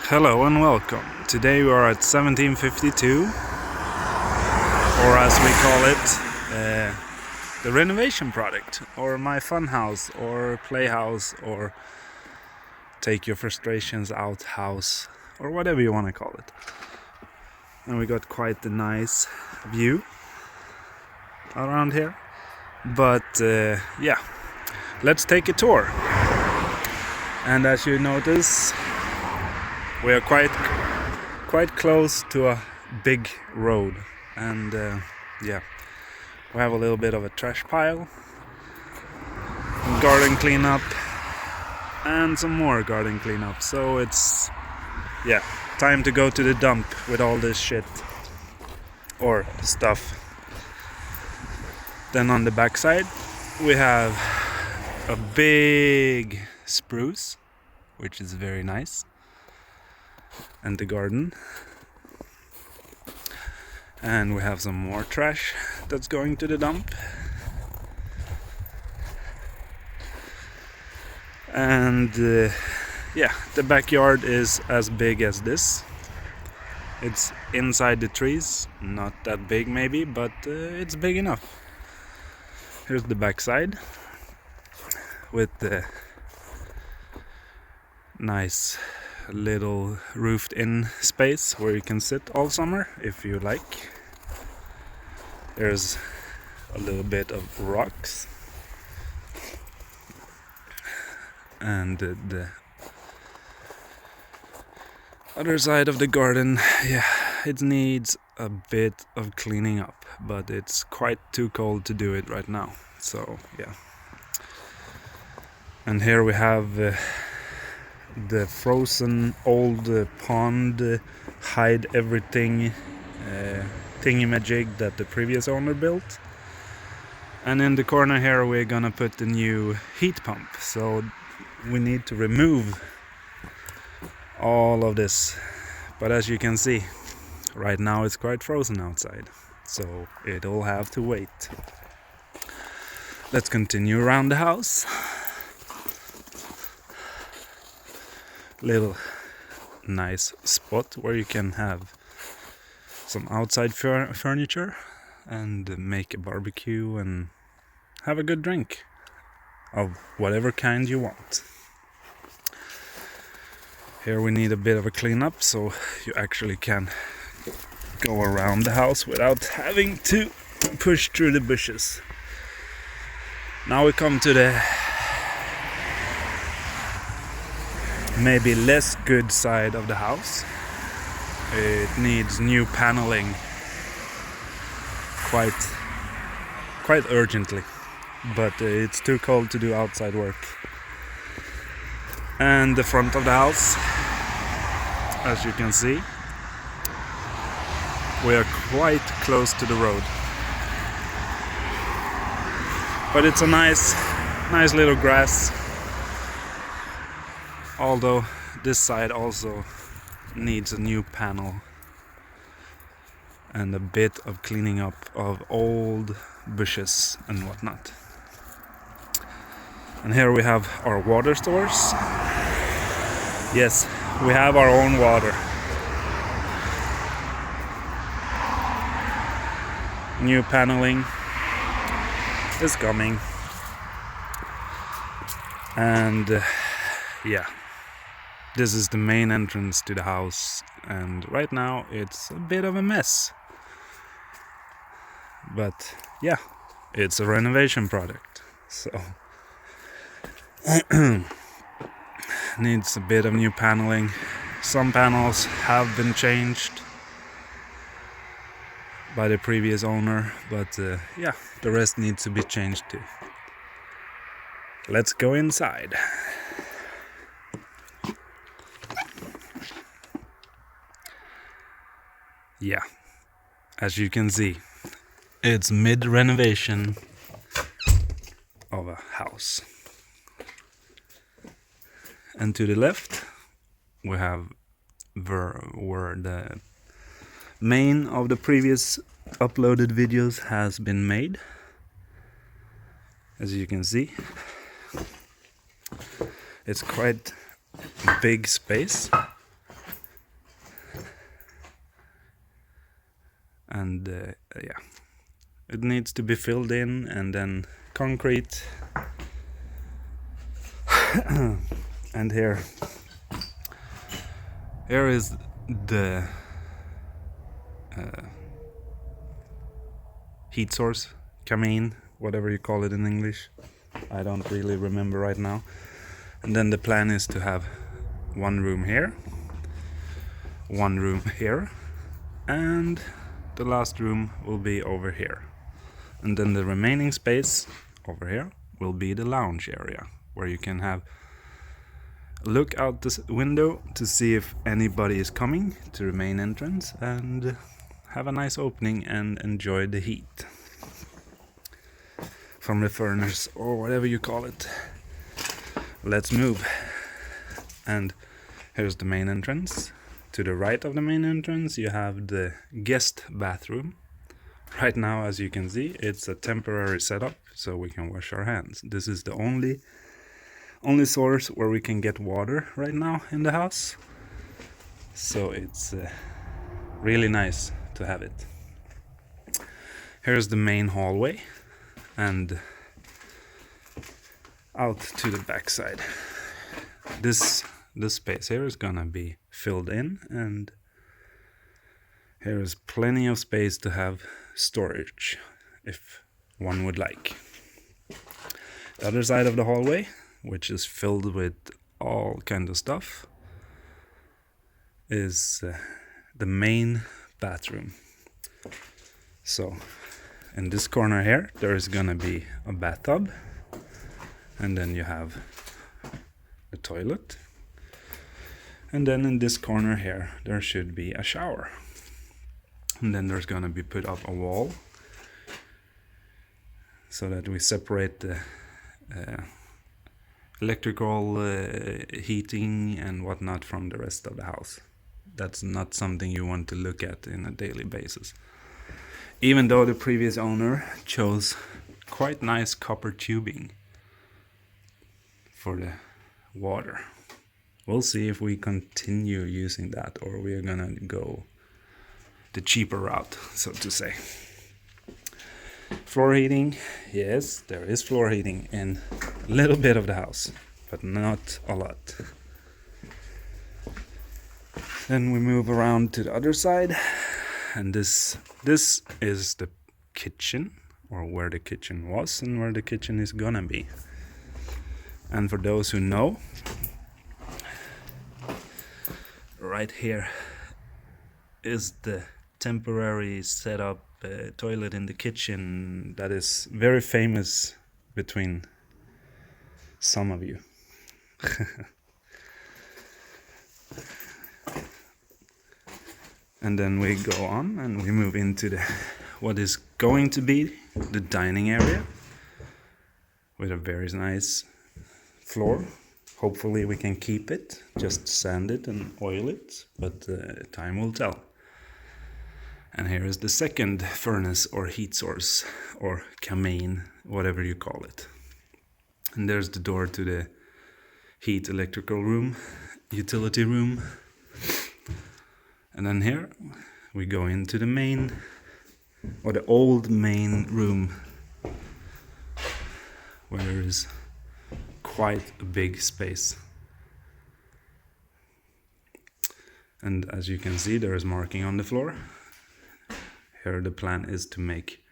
Hello and welcome. Today we are at 1752, or as we call it, the renovation project, or my fun house, or playhouse, or take your frustrations out house, or whatever you want to call it. And we got quite a nice view around here. But yeah, let's take a tour. And as you notice, we are quite close to a big road, and yeah, we have a little bit of a trash pile, garden cleanup, and some more garden cleanup. So it's time to go to the dump with all this shit or stuff. Then on the backside we have a big spruce, which is very nice, and the garden, and we have some more trash that's going to the dump, and yeah, the backyard is as big as this. It's inside the trees, not that big maybe, but it's big enough. Here's the backside with the nice little roofed in space where you can sit all summer if you like. There's a little bit of rocks, and the other side of the garden, yeah, it needs a bit of cleaning up, but it's quite too cold to do it right now, so yeah. And here we have the frozen old pond hide everything thingy-majig that the previous owner built. And in the corner here we're gonna put the new heat pump, so we need to remove all of this. But as you can see, right now it's quite frozen outside, so it'll have to wait. Let's continue around the house. Little nice spot where you can have some outside furniture and make a barbecue and have a good drink of whatever kind you want. Here we need a bit of a cleanup, so you actually can go around the house without having to push through the bushes. Now we come to the maybe less good side of the house. It needs new paneling quite urgently, but it's too cold to do outside work. And the front of the house, as you can see, we are quite close to the road, but it's a nice little grass. Although this side also needs a new panel and a bit of cleaning up of old bushes and whatnot. And here we have our water source. Yes, we have our own water. New paneling is coming. And yeah. This is the main entrance to the house, and right now it's a bit of a mess. But yeah, it's a renovation project, so needs a bit of new paneling. Some panels have been changed by the previous owner, but yeah, the rest needs to be changed too. Let's go inside. Yeah, as you can see, it's mid-renovation of a house. And to the left, we have where the main of the previous uploaded videos has been made. As you can see, it's quite big space. and yeah, it needs to be filled in, and then concrete. And here is the heat source, camine, whatever you call it in English. I don't really remember right now. And then the plan is to have one room here, one room here, and the last room will be over here. And then the remaining space over here will be the lounge area, where you can have a look out the window to see if anybody is coming to the main entrance, and have a nice opening and enjoy the heat from the furnace or whatever you call it. Let's move. And here's the main entrance. To the right of the main entrance you have the guest bathroom. Right now, as you can see, it's a temporary setup so we can wash our hands. This is the only source where we can get water right now in the house, so it's really nice to have it. Here's the main hallway, and out to the back side. This space here is gonna be filled in, and here is plenty of space to have storage if one would like. The other side of the hallway, which is filled with all kind of stuff, is the main bathroom. So in this corner here there is gonna be a bathtub, and then you have the toilet, and then in this corner here there should be a shower, and then there's gonna be put up a wall so that we separate the electrical heating and whatnot from the rest of the house. That's not something you want to look at in a daily basis, even though the previous owner chose quite nice copper tubing for the water. We'll see if we continue using that, or we're gonna go the cheaper route, so to say. Floor heating, yes, there is floor heating in a little bit of the house, but not a lot. Then we move around to the other side, and this is the kitchen, or where the kitchen was and where the kitchen is gonna be. And for those who know, right here is the temporary setup toilet in the kitchen that is very famous between some of you. And then we go on and we move into what is going to be the dining area, with a very nice floor. Hopefully we can keep it, just sand it and oil it, but time will tell. And here is the second furnace or heat source, or camine, whatever you call it. And there's the door to the heat electrical room, utility room. And then here we go into the main, or the old main room, where there is quite a big space. And as you can see, there is marking on the floor. Here the plan is to make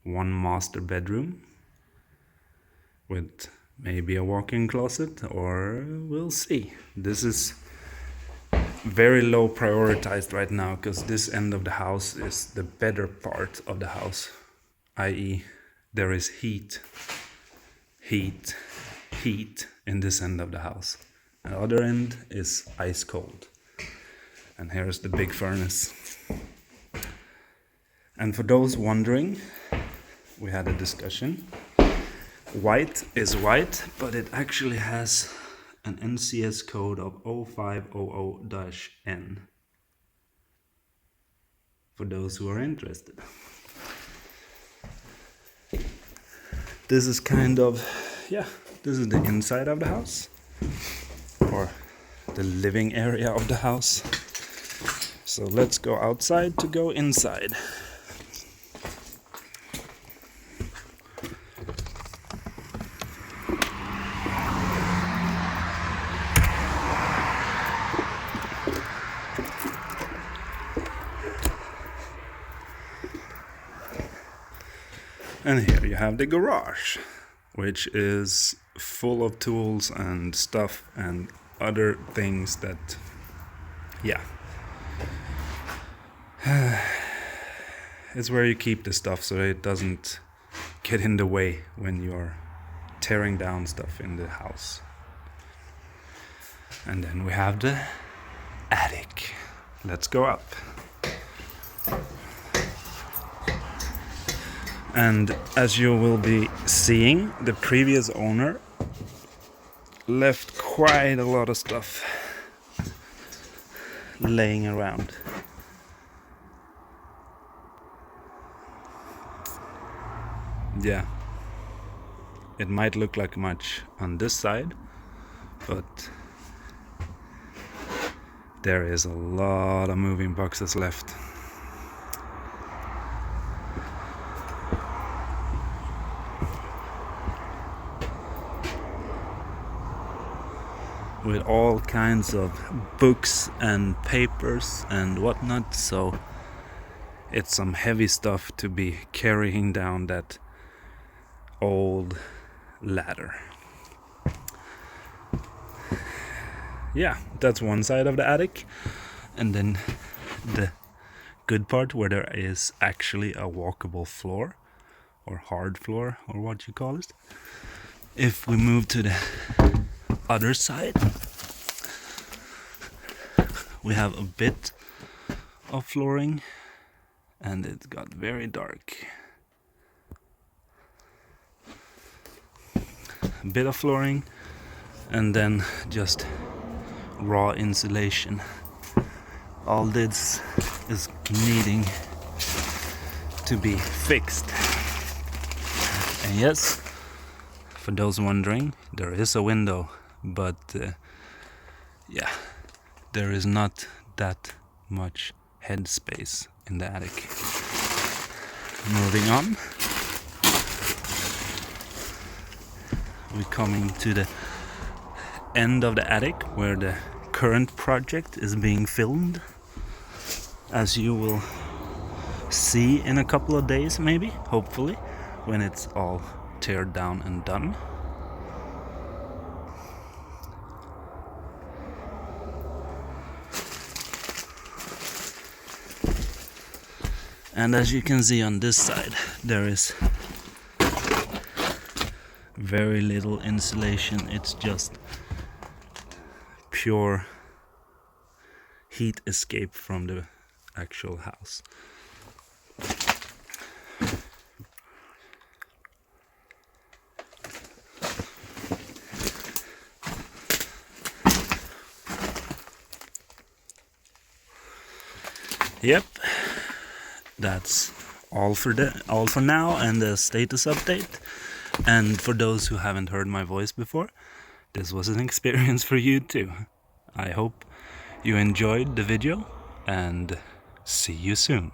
one master bedroom with maybe a walk-in closet, or we'll see. This is very low prioritized right now, because this end of the house is the better part of the house, i.e. there is heat in this end of the house. And the other end is ice cold. And here's the big furnace. And for those wondering, we had a discussion. White is white, but it actually has an NCS code of 0500-N. For those who are interested. This is kind of, this is the inside of the house, or the living area of the house. So let's go outside to go inside. And here you have the garage, which is full of tools and stuff and other things that, yeah, it's where you keep the stuff so it doesn't get in the way when you're tearing down stuff in the house. And then we have the attic. Let's go up. And as you will be seeing, the previous owner left quite a lot of stuff laying around. Yeah, it might look like much on this side, but there is a lot of moving boxes left. With all kinds of books and papers and whatnot, so it's some heavy stuff to be carrying down that old ladder. Yeah, that's one side of the attic. And then the good part where there is actually a walkable floor, or hard floor, or what you call it. If we move to the other side, we have a bit of flooring, and it got very dark. A bit of flooring, and then just raw insulation. All this is needing to be fixed. And yes, for those wondering, there is a window, but yeah, there is not that much headspace in the attic. Moving on, we're coming to the end of the attic where the current project is being filmed, as you will see in a couple of days, maybe, hopefully, when it's all teared down and done. And as you can see on this side, there is very little insulation. It's just pure heat escape from the actual house. Yep, that's all for now, and the status update. And for those who haven't heard my voice before, this was an experience for you too. I hope you enjoyed the video, and see you soon.